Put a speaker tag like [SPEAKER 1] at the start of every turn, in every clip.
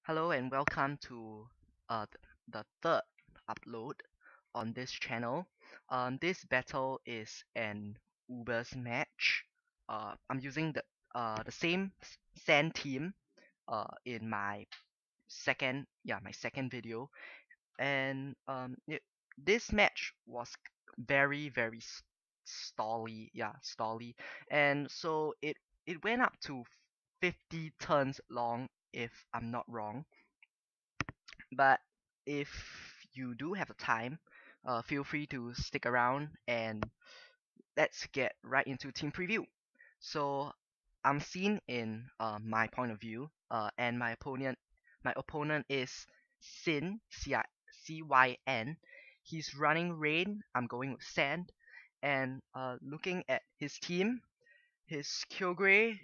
[SPEAKER 1] Hello and welcome to the third upload on this channel. This battle is an Uber's match. I'm using the same sand team in my second video, and this match was very stally, stally, and so it went up to 50 turns long if I'm not wrong. But if you do have the time, feel free to stick around and let's get right into team preview. So I'm seen in my point of view, and my opponent is Sin Cyn. He's running Rain. I'm going with Sand, and looking at his team, his Kyogre,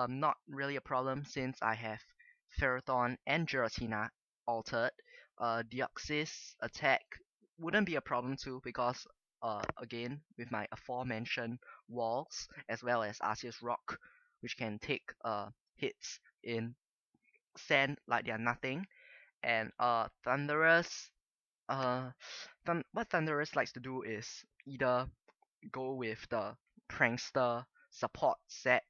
[SPEAKER 1] not really a problem since I have Ferrothorn and Giratina altered. Deoxys attack wouldn't be a problem too because again with my aforementioned walls as well as Arceus Rock, which can take hits in sand like they're nothing. And Thunderous, uh, what Thunderous likes to do is either go with the Prankster support set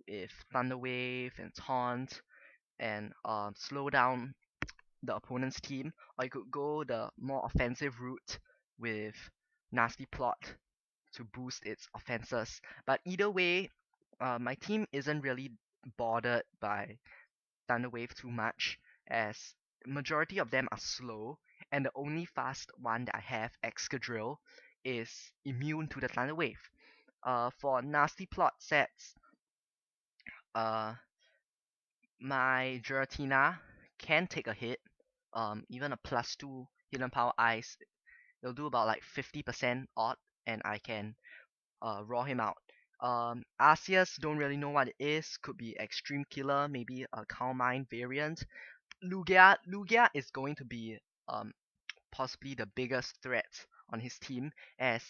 [SPEAKER 1] with Thunder Wave and Taunt and slow down the opponent's team, or you could go the more offensive route with Nasty Plot to boost its offenses. But either way, my team isn't really bothered by Thunder Wave too much, as majority of them are slow, and the only fast one that I have, Excadrill, is immune to the Thunder Wave. For Nasty Plot sets, uh, my Giratina can take a hit. Even a +2 Hidden Power Ice, it'll do about like 50% odd, and I can raw him out. Arceus, don't really know what it is. Could be Extreme Killer, maybe a Calm Mind variant. Lugia is going to be um possibly the biggest threat on his team, as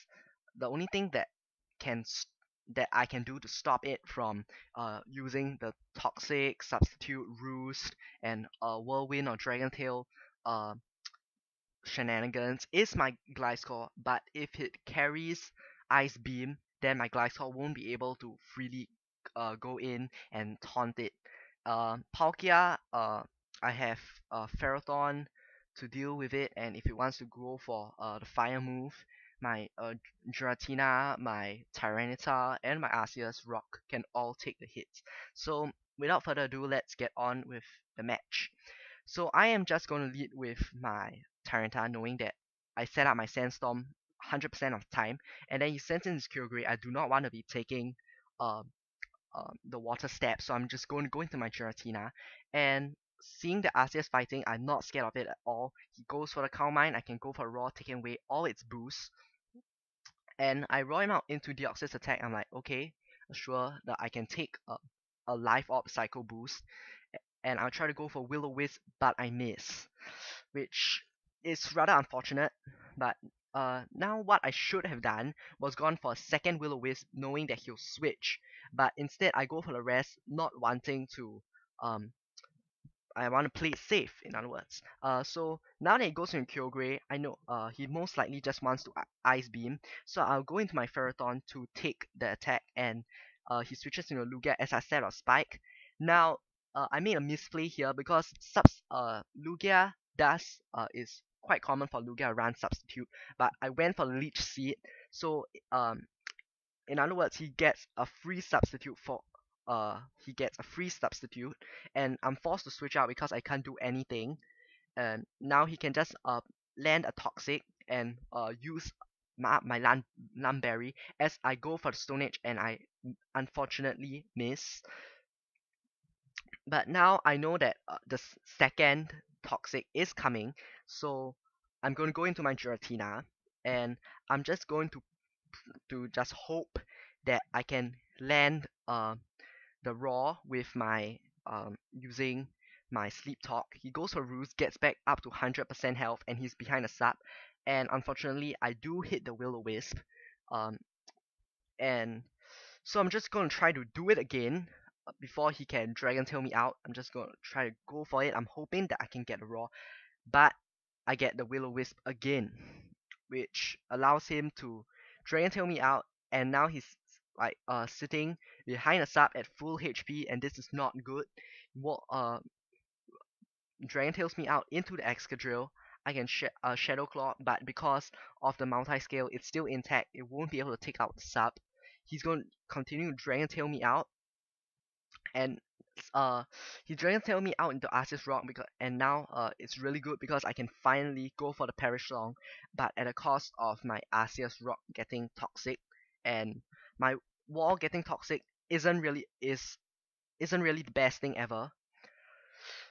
[SPEAKER 1] the only thing can that I can do to stop it from using the Toxic, Substitute, Roost, and Whirlwind or Dragon Tail uh, shenanigans is my Gliscor. But if it carries Ice Beam, then my Gliscor won't be able to freely go in and taunt it. Palkia, I have Ferrothorn to deal with it, and if it wants to go for the fire move, my Giratina, my Tyranitar, and my Arceus Rock can all take the hits. So without further ado, let's get on with the match. So I am just going to lead with my Tyranitar, knowing that I set up my Sandstorm 100% of the time, and then he sends in his Kyogre. I do not want to be taking uh, the water step, so I'm just going to go into my Giratina, and seeing the Arceus fighting, I'm not scared of it at all. He goes for the Calm Mind, I can go for Raw, taking away all its boosts, and I roll him out into Deoxys attack. I'm like, okay, sure that I can take a Life Orb Psycho boost, and I'll try to go for Will-O-Wisp, but I miss, which is rather unfortunate. But now what I should have done was gone for a second Will-O-Wisp, knowing that he'll switch. But instead, I go for the rest, not wanting to. I want to play it safe, in other words. So now that he goes into Kyogre, I know he most likely just wants to Ice Beam. So I'll go into my Ferrothorn to take the attack, and he switches into Lugia as I set a Spike. Now, I made a misplay here because Lugia is quite common for Lugia run substitute, but I went for Leech Seed. So in other words, he gets a free substitute, and I'm forced to switch out because I can't do anything. And now he can just land a Toxic and use my Lumberry as I go for the Stone Age, and I unfortunately miss. But now I know that the second Toxic is coming, so I'm going to go into my Giratina, and I'm just going to just hope that I can land the Raw with my using my Sleep Talk. He goes for Roost, gets back up to 100% health, and he's behind a sub. And unfortunately, I do hit the Will-O-Wisp. Um, and so I'm just going to try to do it again. before he can Dragon Tail me out, I'm just gonna try to go for it. I'm hoping that I can get a Raw, but I get the Will-O-Wisp again, which allows him to Dragon Tail me out, and now he's like sitting behind a sub at full HP, and this is not good. What Dragon Tails me out into the Excadrill. I can Shadow Claw, but because of the multi-scale, it's still intact. It won't be able to take out the sub. He's going to continue to Dragon Tail me out, and uh, he Dragon Tail me out into Arceus Rock because, and now it's really good because I can finally go for the Perish Song, but at the cost of my Arceus Rock getting toxic, and my wall getting toxic isn't really the best thing ever.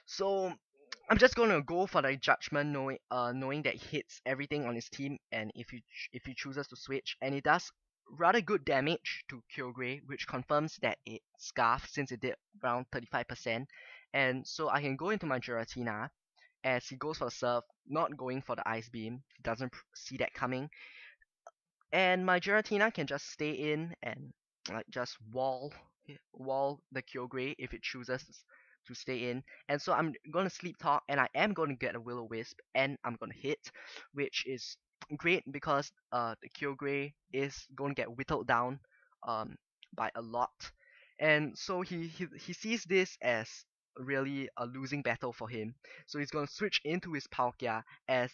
[SPEAKER 1] So I'm just gonna go for the judgment, knowing that he hits everything on his team, and if he chooses to switch, and it does rather good damage to Kyogre, which confirms that it scarfed since it did around 35%, and so I can go into my Giratina as he goes for the Surf, not going for the Ice Beam. He doesn't see that coming, and my Giratina can just stay in and like just wall the Kyogre if it chooses to stay in. And so I'm gonna Sleep Talk, and I am gonna get a Will-O-Wisp, and I'm gonna hit, which is great because the Kyogre is gonna get whittled down um by a lot, and so he sees this as really a losing battle for him. So he's gonna switch into his Palkia, as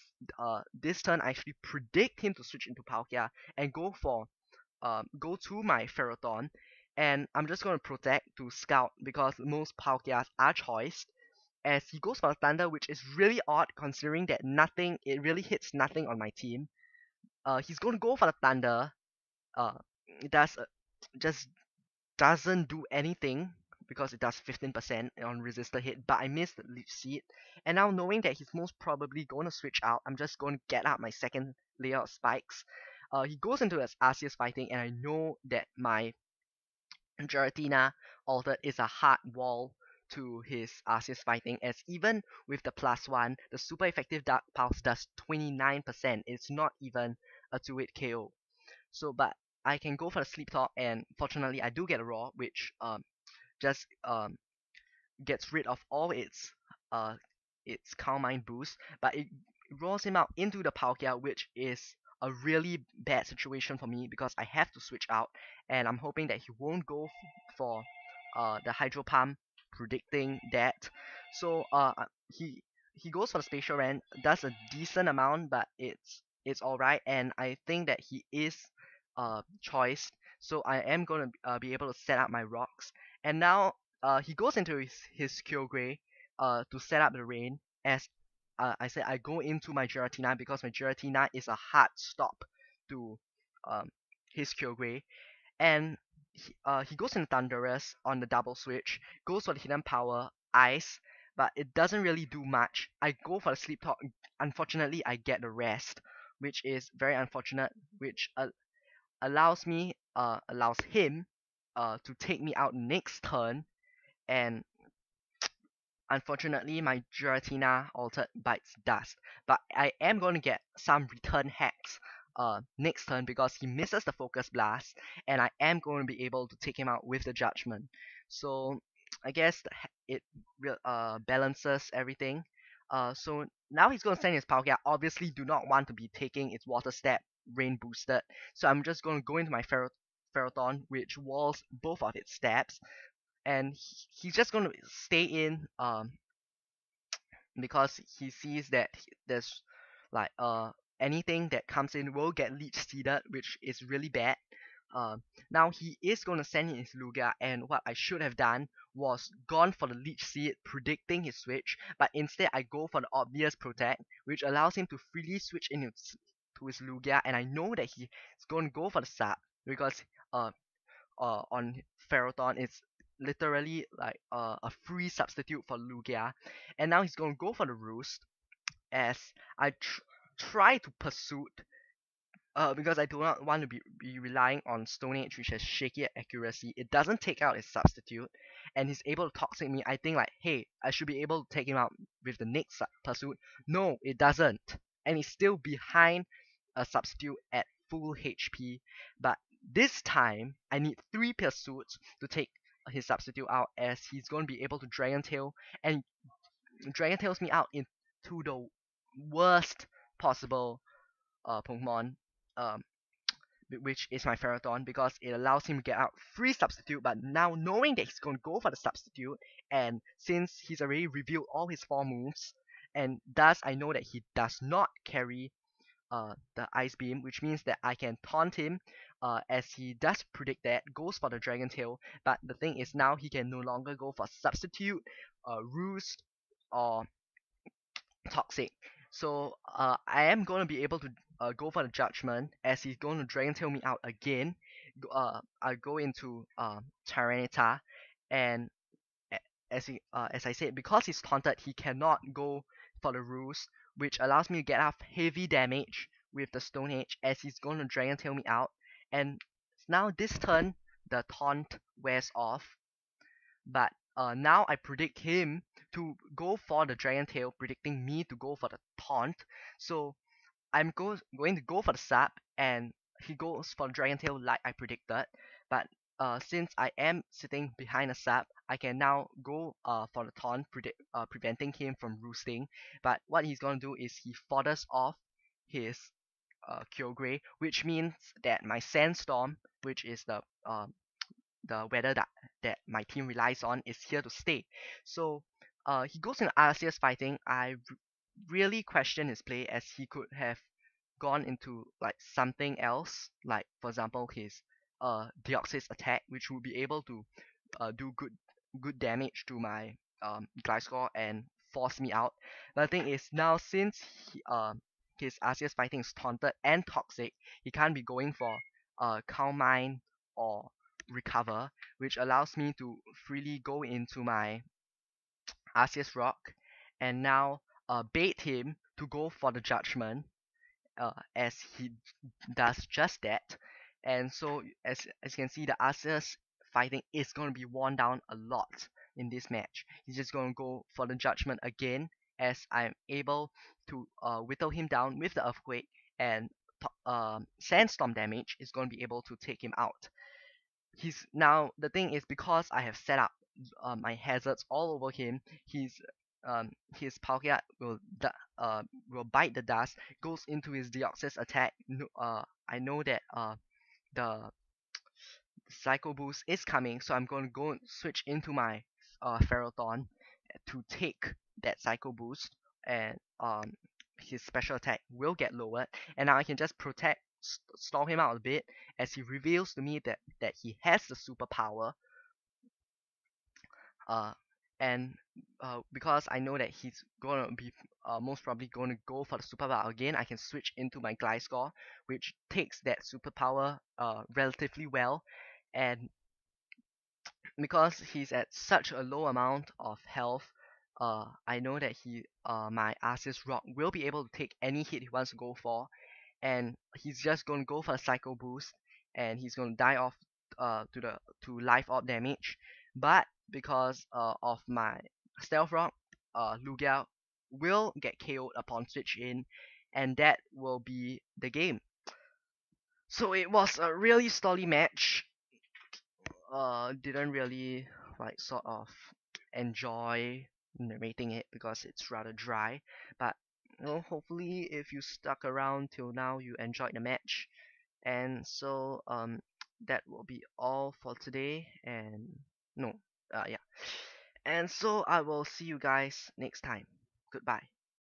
[SPEAKER 1] this turn I actually predict him to switch into Palkia and go to my Ferrothorn, and I'm just gonna protect to scout because most Palkias are choiced. As he goes for the Thunder, which is really odd considering that it really hits nothing on my team. He's gonna go for the Thunder. It does just doesn't do anything because it does 15% on resistor hit, but I missed the Leech Seed. And now knowing that he's most probably going to switch out, I'm just going to get out my second layer of spikes. He goes into his Arceus fighting, and I know that my Giratina altered is a hard wall to his Arceus fighting, as even with the +1, the super effective Dark Pulse does 29%. It's not even a 2-hit KO. So, but I can go for the Sleep Talk, and fortunately I do get a Raw, which just gets rid of all its Calm Mind boost, but it rolls him out into the Palkia, which is a really bad situation for me because I have to switch out, and I'm hoping that he won't go for the Hydro Pump, predicting that. So he goes for the Spatial Rend, does a decent amount, but it's alright, and I think that he is choiced, so I am gonna be able to set up my rocks. And now he goes into his Kyogre to set up the rain, as I said, I go into my Giratina because my Giratina is a hard stop to um, his Kyogre, and he goes in Thunderous on the double switch, goes for the Hidden Power, Ice, but it doesn't really do much. I go for the Sleep Talk, unfortunately I get the rest, which is very unfortunate, which allows him to take me out next turn, and unfortunately my Giratina altered bites dust, but I am going to get some return hacks next turn because he misses the Focus Blast, and I am going to be able to take him out with the Judgment. So I guess it balances everything. So now he's going to send his Palkia. Obviously do not want to be taking its Water Step Rain boosted, so I'm just going to go into my Ferrothorn, which walls both of its steps, and he's just going to stay in because he sees that there's like anything that comes in will get leech seeded, which is really bad. Now he is going to send in his Lugia, and what I should have done was gone for the leech seed, predicting his switch, but instead I go for the obvious protect, which allows him to freely switch in to his Lugia, and I know that he's going to go for the sub because on Ferrothorn it's literally like a free substitute for Lugia, and now he's going to go for the Roost, as I try to pursue because I do not want to be relying on Stone Age, which has shaky accuracy. It doesn't take out its substitute, and he's able to toxic me. I think like, hey, I should be able to take him out with the next pursuit. No, it doesn't, and it's still behind a substitute at full HP. But this time, I need 3 pursuits to take his substitute out, as he's going to be able to Dragon Tail, and Dragon Tails me out into the worst possible Pokemon, um, which is my Ferrothorn, because it allows him to get out free substitute. But now knowing that he's going to go for the substitute, and since he's already revealed all his 4 moves, and thus I know that he does not carry the Ice Beam, which means that I can taunt him, as he does predict that, goes for the Dragon Tail. But the thing is, now he can no longer go for substitute, Roost, or Toxic. So I am going to be able to go for the Judgment, as he's going to Dragon Tail me out again. I go into Tyranitar, and as I said, because he's taunted, he cannot go for the Roost, which allows me to get off heavy damage with the Stone Age, as he's going to Dragon Tail me out. And now this turn, the taunt wears off, but now I predict him to go for the Dragon Tail, predicting me to go for the taunt. So I'm going to go for the sub, and he goes for the Dragon Tail like I predicted. But since I am sitting behind a sub, I can now go for the taunt, preventing him from roosting. But what he's gonna do is he foders off his Kyogre, which means that my Sandstorm, which is the weather that my team relies on, is here to stay. So he goes into Arceus fighting. I really question his play, as he could have gone into like something else, like for example his Deoxys attack, which would be able to do good damage to my Gliscor and force me out. But the thing is, now since his Arceus fighting is taunted and toxic, he can't be going for Calm Mind or Recover, which allows me to freely go into my Arceus Rock, and now bait him to go for the Judgment, as he does just that. And so as you can see, the Arceus fighting is going to be worn down a lot in this match. He's just going to go for the Judgment again, as I'm able to whittle him down with the Earthquake, and Sandstorm damage is going to be able to take him out. He's now, the thing is, because I have set up my hazards all over him, his Palkia will bite the dust, goes into his Deoxys attack. I know that the Psycho Boost is coming, so I'm going to go and switch into my Ferrothorn to take that Psycho Boost, and his special attack will get lowered, and now I can just stall him out a bit, as he reveals to me that he has the superpower. Uh, and because I know that he's gonna be most probably going to go for the superpower again, I can switch into my Gliscor, which takes that superpower relatively well. And because he's at such a low amount of health, I know that my Arceus Rock will be able to take any hit he wants to go for, and he's just going to go for a Psycho Boost, and he's going to die off to Life Orb damage. But because of my Stealth Rock, Lugia will get KO'd upon switch in, and that will be the game. So it was a really stally match. Didn't really like sort of enjoy narrating it, because it's rather dry. But hopefully if you stuck around till now, you enjoyed the match. And so that will be all for today. And no, yeah. And so I will see you guys next time. Goodbye.